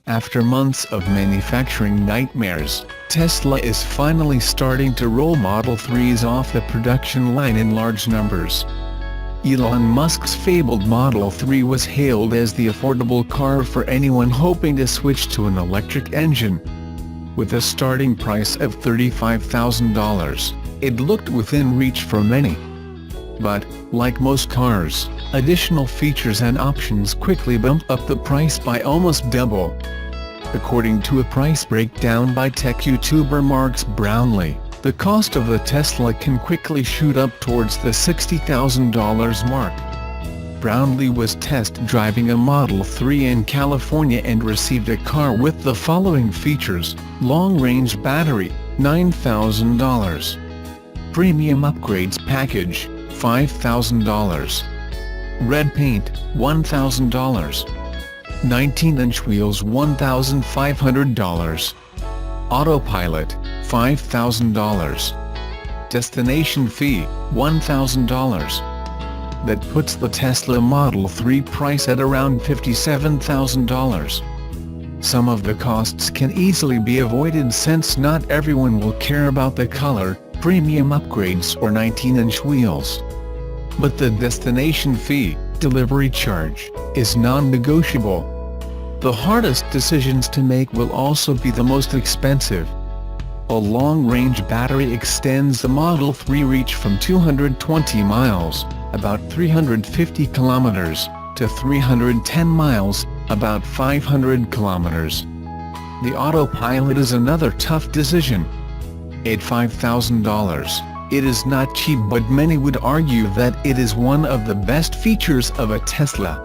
After months of manufacturing nightmares, Tesla is finally starting to roll Model 3s off the production line in large numbers. Elon Musk's fabled Model 3 was hailed as the affordable car for anyone hoping to switch to an electric engine. With a starting price of $35,000, it looked within reach for many. But, like most cars, additional features and options quickly bump up the price by almost double. According to a price breakdown by tech YouTuber Marks Brownlee, the cost of the Tesla can quickly shoot up towards the $60,000 mark. Brownlee was test driving a Model 3 in California and received a car with the following features: long-range battery, $9,000. Premium upgrades package, $5,000. Red paint, $1,000. 19-inch wheels, $1,500. Autopilot, $5,000. Destination fee, $1,000. That puts the Tesla Model 3 price at around $57,000. Some of the costs can easily be avoided since not everyone will care about the color, premium upgrades or 19-inch wheels. But the destination fee, delivery charge, is non-negotiable. The hardest decisions to make will also be the most expensive. A long-range battery extends the Model 3 reach from 220 miles, about 350 kilometers, to 310 miles, about 500 kilometers. The autopilot is another tough decision. At $5,000, it is not cheap, but many would argue that it is one of the best features of a Tesla.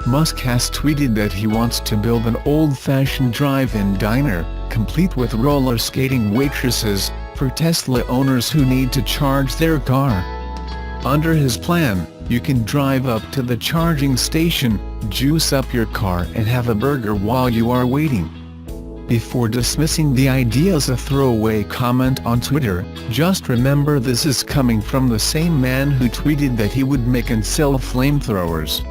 Musk has tweeted that he wants to build an old-fashioned drive-in diner, complete with roller skating waitresses, for Tesla owners who need to charge their car. Under his plan, you can drive up to the charging station, juice up your car and have a burger while you are waiting. Before dismissing the idea as a throwaway comment on Twitter, just remember this is coming from the same man who tweeted that he would make and sell flamethrowers.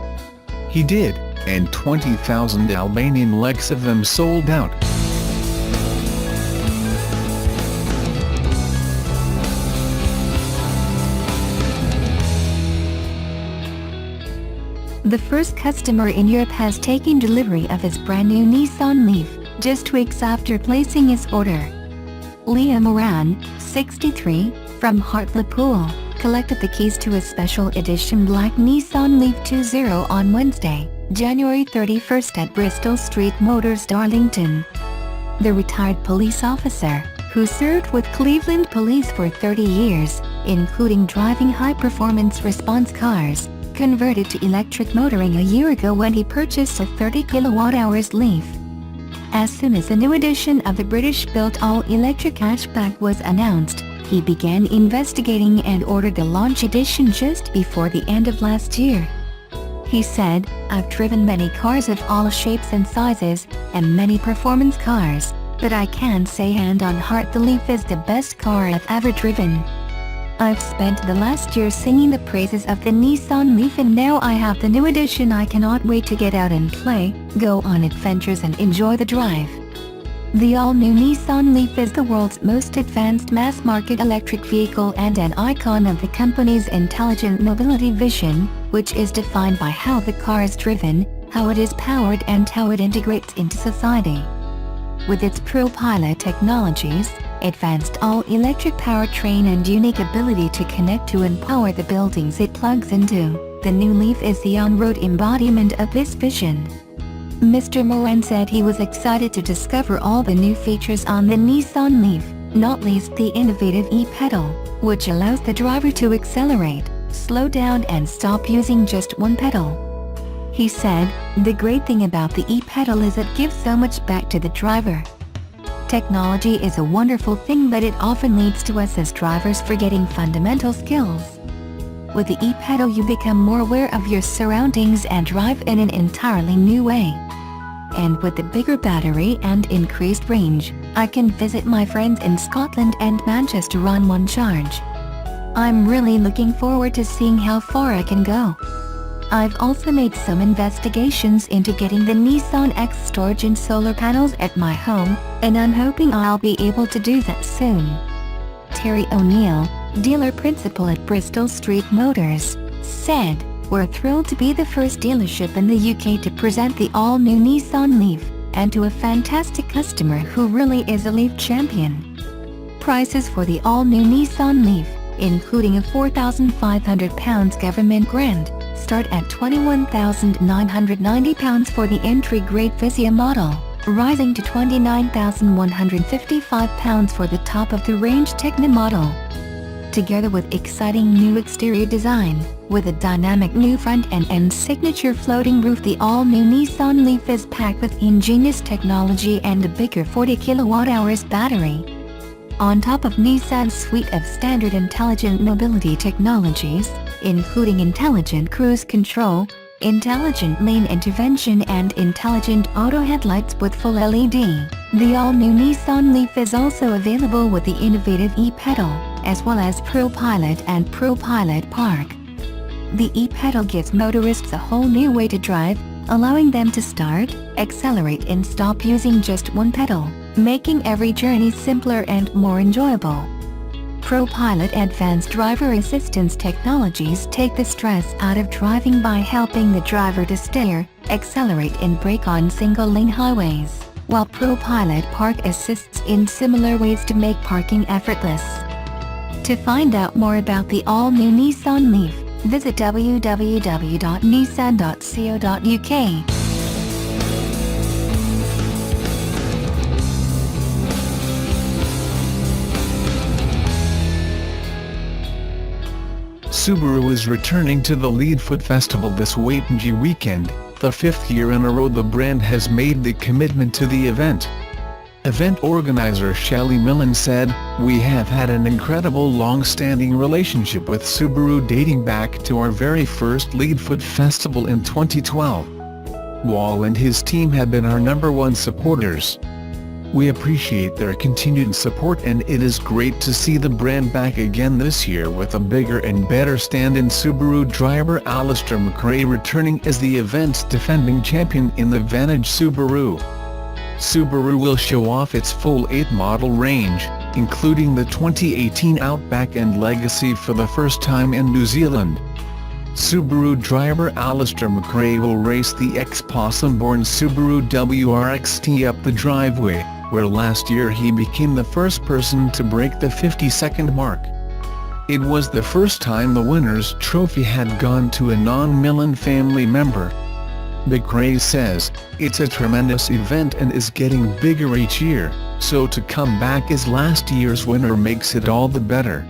He did, and 20,000 Albanian leks of them sold out. The first customer in Europe has taken delivery of his brand new Nissan Leaf, just weeks after placing his order. Leah Moran, 63, from Hartlepool, collected the keys to a special edition black Nissan Leaf 20 on Wednesday, January 31st at Bristol Street Motors, Darlington. The retired police officer, who served with Cleveland Police for 30 years, including driving high-performance response cars, converted to electric motoring a year ago when he purchased a 30 kWh Leaf. As soon as the new edition of the British-built all-electric hatchback was announced, he began investigating and ordered the launch edition just before the end of last year. He said, "I've driven many cars of all shapes and sizes, and many performance cars, but I can say hand on heart the Leaf is the best car I've ever driven. I've spent the last year singing the praises of the Nissan Leaf, and now I have the new edition. I cannot wait to get out and play, go on adventures and enjoy the drive." The all-new Nissan Leaf is the world's most advanced mass-market electric vehicle and an icon of the company's intelligent mobility vision, which is defined by how the car is driven, how it is powered and how it integrates into society. With its ProPilot technologies, advanced all-electric powertrain and unique ability to connect to and power the buildings it plugs into, the new Leaf is the on-road embodiment of this vision. Mr. Moran said he was excited to discover all the new features on the Nissan Leaf, not least the innovative e-pedal, which allows the driver to accelerate, slow down and stop using just one pedal. He said, "The great thing about the e-pedal is it gives so much back to the driver. Technology is a wonderful thing, but it often leads to us as drivers forgetting fundamental skills. With the e-pedal you become more aware of your surroundings and drive in an entirely new way. And with the bigger battery and increased range, I can visit my friends in Scotland and Manchester on one charge. I'm really looking forward to seeing how far I can go." I've also made some investigations into getting the Nissan X storage and solar panels at my home, and I'm hoping I'll be able to do that soon. Terry O'Neill, dealer principal at Bristol Street Motors, said, "We're thrilled to be the first dealership in the UK to present the all-new Nissan Leaf, and to a fantastic customer who really is a Leaf champion." Prices for the all-new Nissan Leaf, including a £4,500 government grant, start at £21,990 for the entry-grade Visia model, rising to £29,155 for the top-of-the-range Tecna model. Together with exciting new exterior design, with a dynamic new front end and signature floating roof, the all-new Nissan Leaf is packed with ingenious technology and a bigger 40 kWh battery. On top of Nissan's suite of standard intelligent mobility technologies, including intelligent cruise control, intelligent lane intervention and intelligent auto headlights with full LED, the all-new Nissan Leaf is also available with the innovative e-pedal, as well as ProPilot and ProPilot Park. The e-pedal gives motorists a whole new way to drive, allowing them to start, accelerate and stop using just one pedal, making every journey simpler and more enjoyable. ProPilot advanced driver assistance technologies take the stress out of driving by helping the driver to steer, accelerate and brake on single-lane highways, while ProPilot Park assists in similar ways to make parking effortless. To find out more about the all-new Nissan Leaf, visit www.nissan.co.uk. Subaru is returning to the Leadfoot Festival this Waitangi weekend, the 5th year in a row the brand has made the commitment to the event. Event organizer Shelley Millen said, "We have had an incredible long-standing relationship with Subaru dating back to our very first Leadfoot Festival in 2012. Wall and his team have been our #1 supporters. We appreciate their continued support and it is great to see the brand back again this year with a bigger and better stand-in." Subaru driver Alistair McRae returning as the event's defending champion in the Vantage Subaru. Subaru will show off its full 8 model range, including the 2018 Outback and Legacy for the first time in New Zealand. Subaru driver Alistair McRae will race the ex-Possum-born Subaru WRXT up the driveway, where last year he became the first person to break the 50-second mark. It was the first time the winner's trophy had gone to a non-Millen family member. McRae says, "It's a tremendous event and is getting bigger each year, so to come back as last year's winner makes it all the better.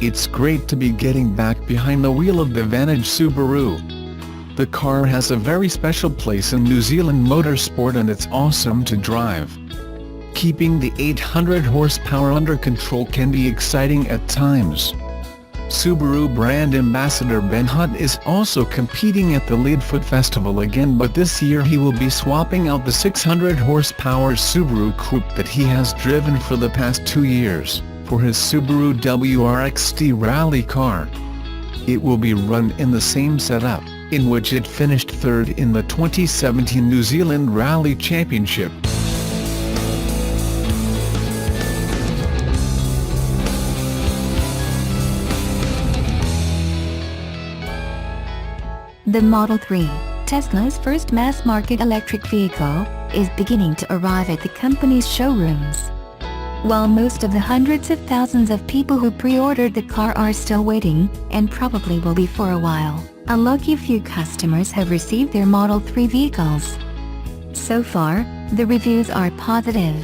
It's great to be getting back behind the wheel of the Vantage Subaru. The car has a very special place in New Zealand motorsport and it's awesome to drive. Keeping the 800 horsepower under control can be exciting at times." Subaru brand ambassador Ben Hunt is also competing at the Leadfoot Festival again, but this year he will be swapping out the 600 horsepower Subaru Coupe that he has driven for the past 2 years, for his Subaru WRXT rally car. It will be run in the same setup, in which it finished 3rd in the 2017 New Zealand Rally Championship. The Model 3, Tesla's first mass-market electric vehicle, is beginning to arrive at the company's showrooms. While most of the hundreds of thousands of people who pre-ordered the car are still waiting, and probably will be for a while, a lucky few customers have received their Model 3 vehicles. So far, the reviews are positive.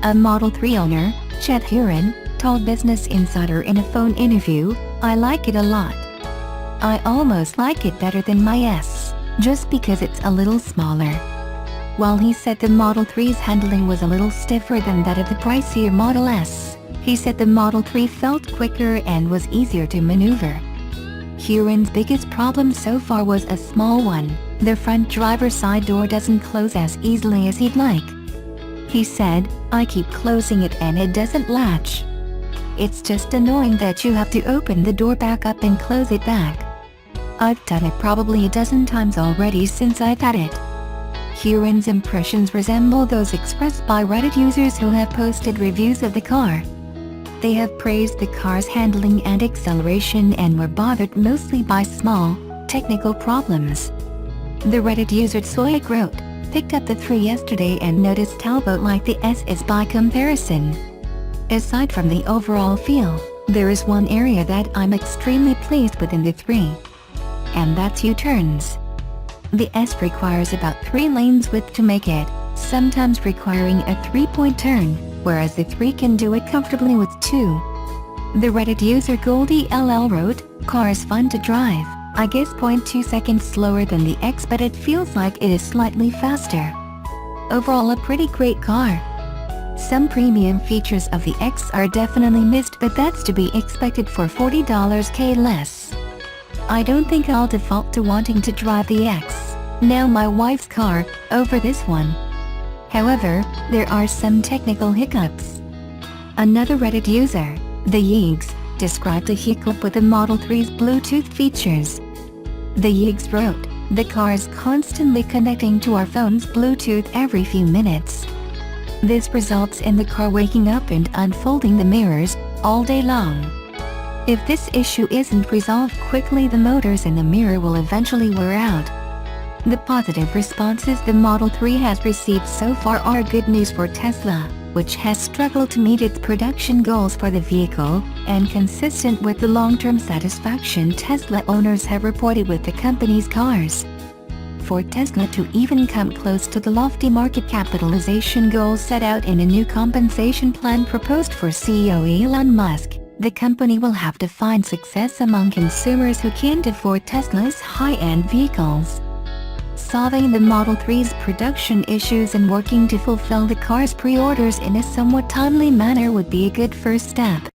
A Model 3 owner, Chet Huron, told Business Insider in a phone interview, "I like it a lot. I almost like it better than my S, just because it's a little smaller." While he said the Model 3's handling was a little stiffer than that of the pricier Model S, he said the Model 3 felt quicker and was easier to maneuver. Huron's biggest problem so far was a small one: the front driver's side door doesn't close as easily as he'd like. He said, "I keep closing it and it doesn't latch. It's just annoying that you have to open the door back up and close it back. I've done it probably a dozen times already since I've had it. Huron's impressions resemble those expressed by Reddit users who have posted reviews of the car. They have praised the car's handling and acceleration and were bothered mostly by small, technical problems. The Reddit user Soyak wrote, "Picked up the 3 yesterday and noticed how boat-like the S is by comparison. Aside from the overall feel, there is one area that I'm extremely pleased with in the 3. And that's U-turns. The S requires about 3 lanes width to make it, sometimes requiring a 3-point turn, whereas the 3 can do it comfortably with 2. The Reddit user Goldie LL wrote, "Car is fun to drive, I guess 0.2 seconds slower than the X, but it feels like it is slightly faster. Overall a pretty great car. Some premium features of the X are definitely missed, but that's to be expected for $40K less. I don't think I'll default to wanting to drive the X, now my wife's car, over this one. However, there are some technical hiccups." Another Reddit user, The Yeegs, described a hiccup with the Model 3's Bluetooth features. The Yeegs wrote, "The car is constantly connecting to our phone's Bluetooth every few minutes. This results in the car waking up and unfolding the mirrors, all day long. If this issue isn't resolved quickly, the motors in the mirror will eventually wear out." The positive responses the Model 3 has received so far are good news for Tesla, which has struggled to meet its production goals for the vehicle, and consistent with the long-term satisfaction Tesla owners have reported with the company's cars. For Tesla to even come close to the lofty market capitalization goals set out in a new compensation plan proposed for CEO Elon Musk, the company will have to find success among consumers who can't afford Tesla's high-end vehicles. Solving the Model 3's production issues and working to fulfill the car's pre-orders in a somewhat timely manner would be a good first step.